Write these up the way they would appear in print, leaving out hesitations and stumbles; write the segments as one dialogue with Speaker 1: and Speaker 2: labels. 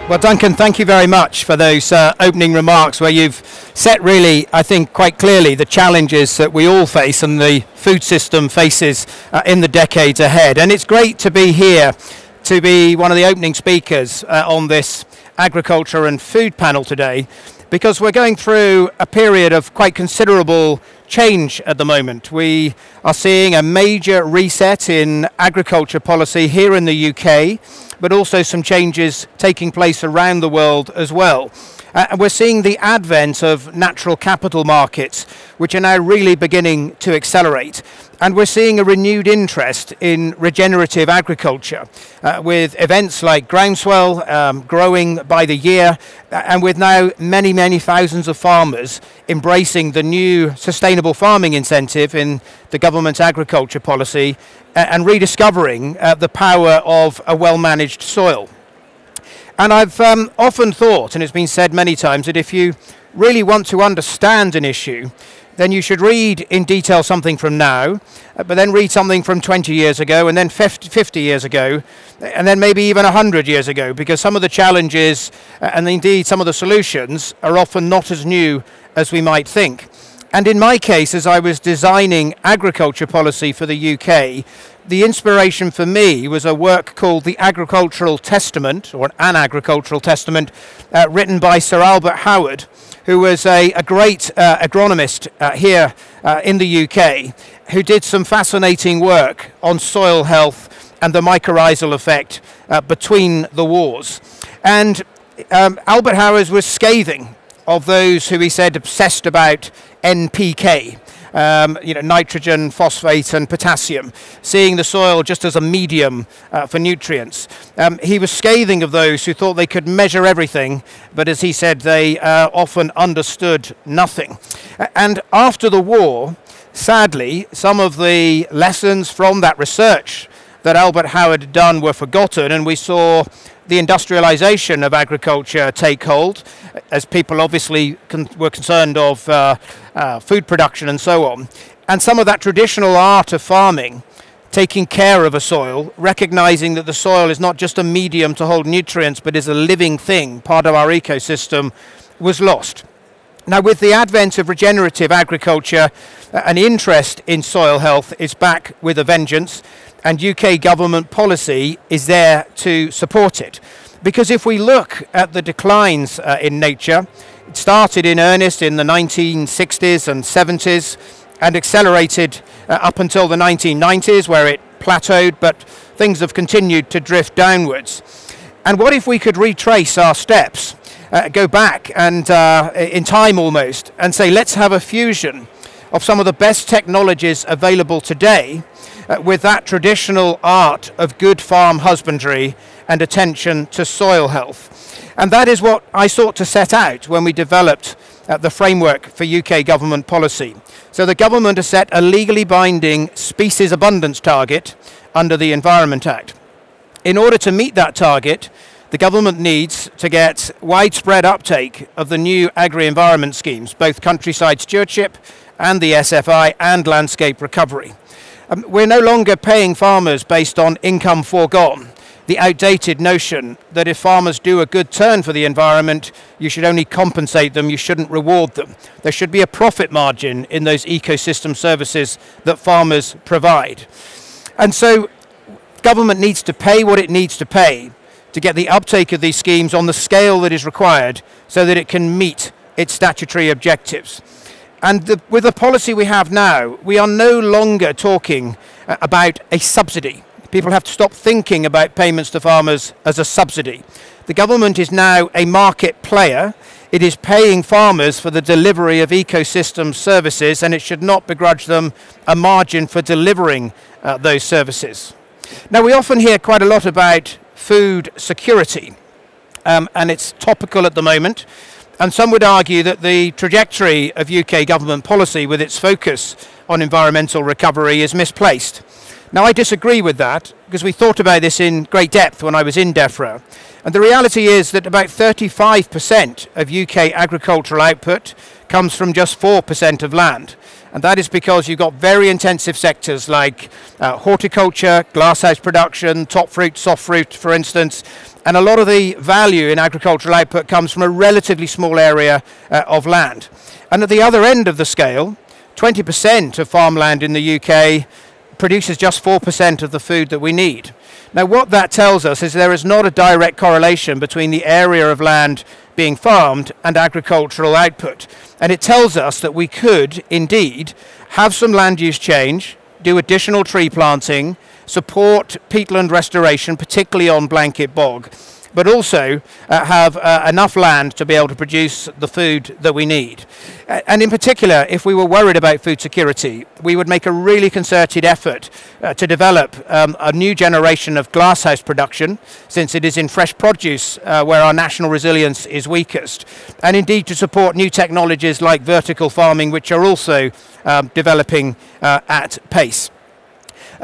Speaker 1: Well, Duncan, thank you very much for those opening remarks where you've set really, I think, quite clearly the challenges that we all face and the food system faces in the decades ahead. And it's great to be here to be one of the opening speakers on this agriculture and food panel today, because we're going through a period of quite considerable change at the moment. We are seeing a major reset in agriculture policy here in the UK, but also some changes taking place around the world as well. And we're seeing the advent of natural capital markets, which are now really beginning to accelerate. And we're seeing a renewed interest in regenerative agriculture, with events like Groundswell growing by the year, and with now many, many thousands of farmers embracing the new sustainable farming incentive in the government's agriculture policy, and rediscovering the power of a well-managed soil. And I've often thought, and it's been said many times, that if you really want to understand an issue, then you should read in detail something from now, but then read something from 20 years ago, and then 50 years ago, and then maybe even 100 years ago, because some of the challenges, and indeed some of the solutions, are often not as new as we might think. And in my case, as I was designing agriculture policy for the UK, the inspiration for me was a work called The Agricultural Testament, or an Agricultural Testament, written by Sir Albert Howard, who was a great agronomist here in the UK, who did some fascinating work on soil health and the mycorrhizal effect between the wars. And Albert Howard was scathing of those who he said obsessed about NPK, nitrogen, phosphate and potassium, seeing the soil just as a medium for nutrients. He was scathing of those who thought they could measure everything, but as he said, they often understood nothing. And after the war, sadly, some of the lessons from that research that Albert Howard had done were forgotten, and we saw the industrialization of agriculture take hold, as people obviously were concerned of food production and so on. And some of that traditional art of farming, taking care of a soil, recognizing that the soil is not just a medium to hold nutrients, but is a living thing, part of our ecosystem, was lost. Now, with the advent of regenerative agriculture, an interest in soil health is back with a vengeance, and UK government policy is there to support it. Because if we look at the declines in nature, it started in earnest in the 1960s and 70s and accelerated up until the 1990s, where it plateaued, but things have continued to drift downwards. And what if we could retrace our steps, go back and in time almost, and say, let's have a fusion of some of the best technologies available today with that traditional art of good farm husbandry and attention to soil health. And that is what I sought to set out when we developed the framework for UK government policy. So the government has set a legally binding species abundance target under the Environment Act. In order to meet that target, the government needs to get widespread uptake of the new agri-environment schemes, both countryside stewardship and the SFI and landscape recovery. We're no longer paying farmers based on income foregone, the outdated notion that if farmers do a good turn for the environment, you should only compensate them, you shouldn't reward them. There should be a profit margin in those ecosystem services that farmers provide. And so government needs to pay what it needs to pay to get the uptake of these schemes on the scale that is required so that it can meet its statutory objectives. And with the policy we have now, we are no longer talking about a subsidy. People have to stop thinking about payments to farmers as a subsidy. The government is now a market player. It is paying farmers for the delivery of ecosystem services, and it should not begrudge them a margin for delivering those services. Now, we often hear quite a lot about food security, and it's topical at the moment. And some would argue that the trajectory of UK government policy with its focus on environmental recovery is misplaced. Now, I disagree with that, because we thought about this in great depth when I was in DEFRA. And the reality is that about 35% of UK agricultural output comes from just 4% of land. And that is because you've got very intensive sectors like horticulture, glasshouse production, top fruit, soft fruit, for instance. And a lot of the value in agricultural output comes from a relatively small area of land. And at the other end of the scale, 20% of farmland in the UK produces just 4% of the food that we need. Now, what that tells us is there is not a direct correlation between the area of land being farmed and agricultural output. And it tells us that we could, indeed, have some land use change, do additional tree planting, support peatland restoration, particularly on blanket bog, but also have enough land to be able to produce the food that we need. And in particular, if we were worried about food security, we would make a really concerted effort to develop a new generation of glasshouse production, since it is in fresh produce where our national resilience is weakest, and indeed to support new technologies like vertical farming, which are also developing at pace.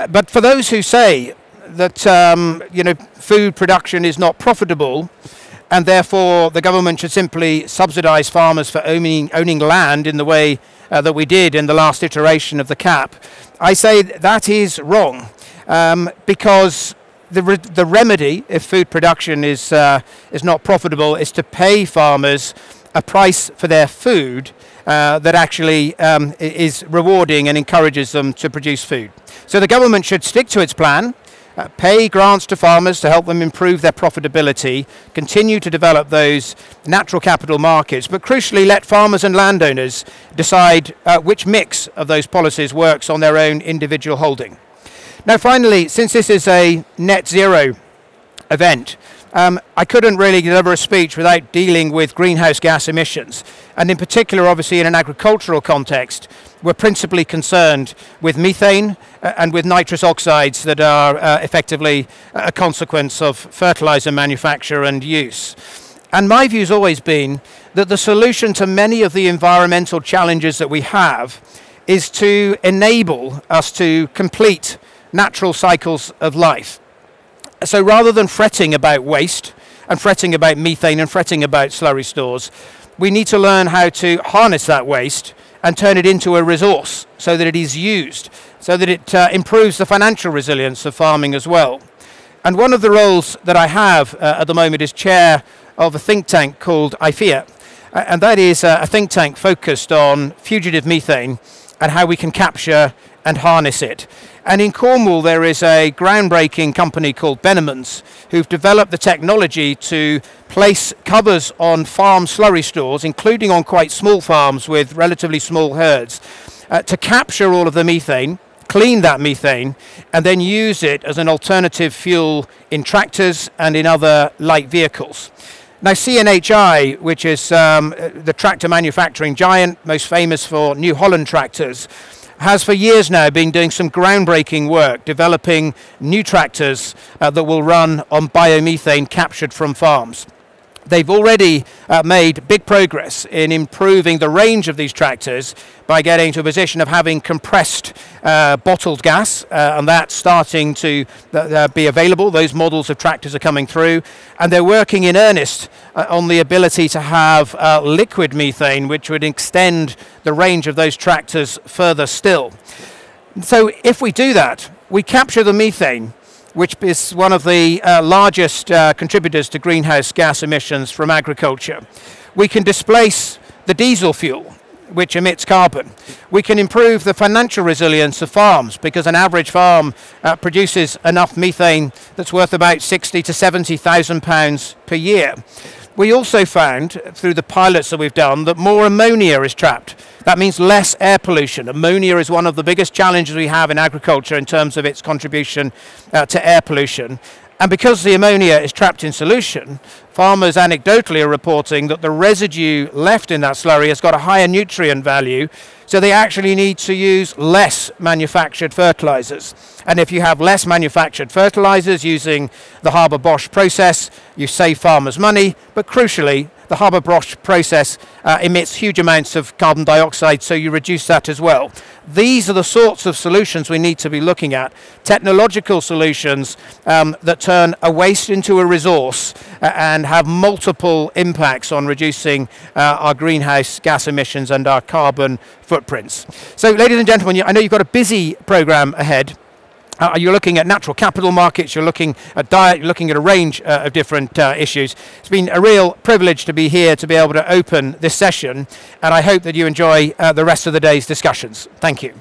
Speaker 1: But for those who say that food production is not profitable, and therefore the government should simply subsidise farmers for owning land in the way that we did in the last iteration of the CAP, I say that is wrong, because the remedy, if food production is not profitable, is to pay farmers a price for their food that actually is rewarding and encourages them to produce food. So the government should stick to its plan, pay grants to farmers to help them improve their profitability, continue to develop those natural capital markets, but crucially let farmers and landowners decide which mix of those policies works on their own individual holding. Now finally, since this is a net zero event, I couldn't really deliver a speech without dealing with greenhouse gas emissions. And in particular, obviously, in an agricultural context, we're principally concerned with methane and with nitrous oxides that are effectively a consequence of fertilizer manufacture and use. And my view has always been that the solution to many of the environmental challenges that we have is to enable us to complete natural cycles of life. So rather than fretting about waste and fretting about methane and fretting about slurry stores, we need to learn how to harness that waste and turn it into a resource so that it is used, so that it improves the financial resilience of farming as well. And one of the roles that I have at the moment is chair of a think tank called IFEA, and that is a think tank focused on fugitive methane and how we can capture and harness it. And in Cornwall there is a groundbreaking company called Benhamans who've developed the technology to place covers on farm slurry stores, including on quite small farms with relatively small herds, to capture all of the methane, clean that methane, and then use it as an alternative fuel in tractors and in other light vehicles. Now CNHI, which is the tractor manufacturing giant, most famous for New Holland tractors, has for years now been doing some groundbreaking work developing new tractors that will run on biomethane captured from farms. They've already made big progress in improving the range of these tractors by getting to a position of having compressed bottled gas, and that's starting to be available. Those models of tractors are coming through, and they're working in earnest on the ability to have liquid methane, which would extend the range of those tractors further still. So if we do that, we capture the methane, which is one of the largest contributors to greenhouse gas emissions from agriculture. We can displace the diesel fuel, which emits carbon. We can improve the financial resilience of farms, because an average farm produces enough methane that's worth about £60,000 to £70,000 per year. We also found, through the pilots that we've done, that more ammonia is trapped. That means less air pollution. Ammonia is one of the biggest challenges we have in agriculture in terms of its contribution to air pollution. And because the ammonia is trapped in solution, farmers anecdotally are reporting that the residue left in that slurry has got a higher nutrient value, so they actually need to use less manufactured fertilizers. And if you have less manufactured fertilizers using the Haber-Bosch process, you save farmers money, but crucially, the Haber-Bosch process emits huge amounts of carbon dioxide, so you reduce that as well. These are the sorts of solutions we need to be looking at, technological solutions that turn a waste into a resource and have multiple impacts on reducing our greenhouse gas emissions and our carbon footprints. So, ladies and gentlemen, I know you've got a busy program ahead. You're looking at natural capital markets, you're looking at diet, you're looking at a range of different issues. It's been a real privilege to be here to be able to open this session, and I hope that you enjoy the rest of the day's discussions. Thank you.